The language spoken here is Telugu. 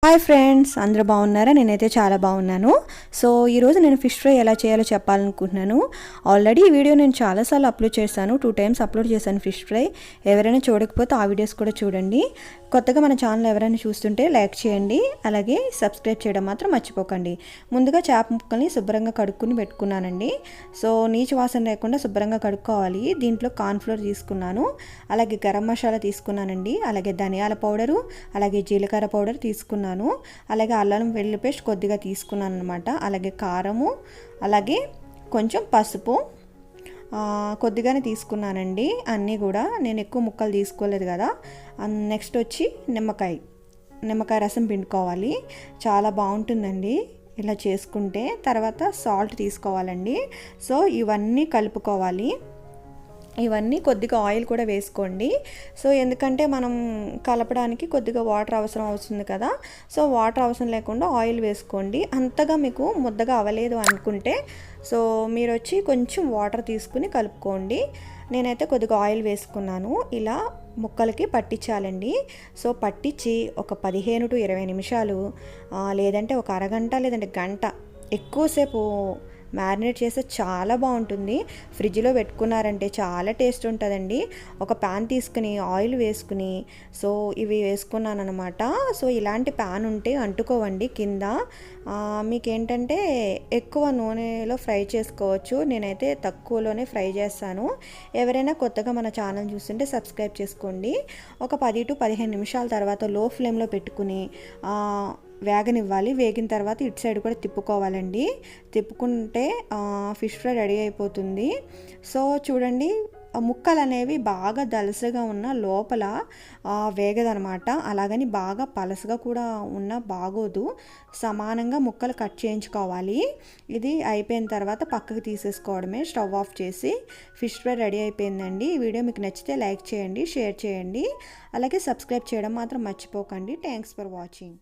హాయ్ ఫ్రెండ్స్, అందరూ బాగున్నారా? నేనైతే చాలా బాగున్నాను. సో ఈరోజు నేను ఫిష్ ఫ్రై ఎలా చేయాలో చెప్పాలనుకుంటున్నాను. ఆల్రెడీ ఈ వీడియో నేను చాలాసార్లు అప్లోడ్ చేశాను, 2 times అప్లోడ్ చేశాను ఫిష్ ఫ్రై. ఎవరైనా చూడకపోతే ఆ వీడియోస్ కూడా చూడండి. కొత్తగా మన ఛానల్ ఎవరైనా చూస్తుంటే లైక్ చేయండి, అలాగే సబ్స్క్రైబ్ చేయడం మాత్రం మర్చిపోకండి. ముందుగా చేప ముక్కల్ని శుభ్రంగా కడుక్కుని పెట్టుకున్నానండి. సో నీచు వాసన లేకుండా శుభ్రంగా కడుక్కోవాలి. దీంట్లో కార్న్ఫ్లోర్ తీసుకున్నాను, అలాగే గరం మసాలా తీసుకున్నానండి, అలాగే ధనియాల పౌడరు, అలాగే జీలకర్ర పౌడర్ తీసుకున్నాను, అలాగే అల్లం వెల్లుల్లి పేస్ట్ కొద్దిగా తీసుకున్నాను అనమాట. అలాగే కారము, అలాగే కొంచెం పసుపు కొద్దిగానే తీసుకున్నానండి. అన్నీ కూడా నేను ఎక్కువ ముక్కలు తీసుకోలేదు కదా. నెక్స్ట్ వచ్చి నిమ్మకాయ రసం పిండుకోవాలి, చాలా బాగుంటుందండి ఇలా చేసుకుంటే. తర్వాత సాల్ట్ తీసుకోవాలండి. సో ఇవన్నీ కలుపుకోవాలి. ఇవన్నీ కొద్దిగా ఆయిల్ కూడా వేసుకోండి. సో ఎందుకంటే మనం కలపడానికి కొద్దిగా వాటర్ అవసరం అవుతుంది కదా. సో వాటర్ అవసరం లేకుండా ఆయిల్ వేసుకోండి. అంతగా మీకు ముద్దగా అవ్వలేదు అనుకుంటే సో మీరు వచ్చి కొంచెం వాటర్ తీసుకుని కలుపుకోండి. నేనైతే కొద్దిగా ఆయిల్ వేసుకున్నాను. ఇలా ముక్కలకి పట్టించాలండి. సో పట్టించి ఒక 15 to 20 నిమిషాలు లేదంటే ఒక అరగంట లేదంటే గంట ఎక్కువసేపు మ్యారినేట్ చేస్తే చాలా బాగుంటుంది. ఫ్రిడ్జ్లో పెట్టుకున్నారంటే చాలా టేస్ట్ ఉంటుందండి. ఒక ప్యాన్ తీసుకుని ఆయిల్ వేసుకుని సో ఇవి వేసుకున్నాను అనమాట. సో ఇలాంటి ప్యాన్ ఉంటే అంటుకోవండి కింద. మీకేంటంటే ఎక్కువ నూనెలో ఫ్రై చేసుకోవచ్చు. నేనైతే తక్కువలోనే ఫ్రై చేస్తాను. ఎవరైనా కొత్తగా మన ఛానల్ చూస్తుంటే సబ్స్క్రైబ్ చేసుకోండి. ఒక 10 to 15 నిమిషాల తర్వాత లో ఫ్లేమ్లో పెట్టుకుని వేగనివ్వాలి. వేగిన తర్వాత ఇటు సైడ్ కూడా తిప్పుకోవాలండి. తిప్పుకుంటే ఫిష్ ఫ్రై రెడీ అయిపోతుంది. సో చూడండి, ముక్కలు అనేవి బాగా దలసగా ఉన్న లోపల వేగదనమాట. అలాగని బాగా పలసగా కూడా ఉన్న బాగోదు. సమానంగా ముక్కలు కట్ చేయించుకోవాలి. ఇది అయిపోయిన తర్వాత పక్కకు తీసేసుకోవడమే. స్టవ్ ఆఫ్ చేసి ఫిష్ ఫ్రై రెడీ అయిపోయిందండి. ఈ వీడియో మీకు నచ్చితే లైక్ చేయండి, షేర్ చేయండి, అలాగే సబ్స్క్రైబ్ చేయడం మాత్రం మర్చిపోకండి. Thanks for watching.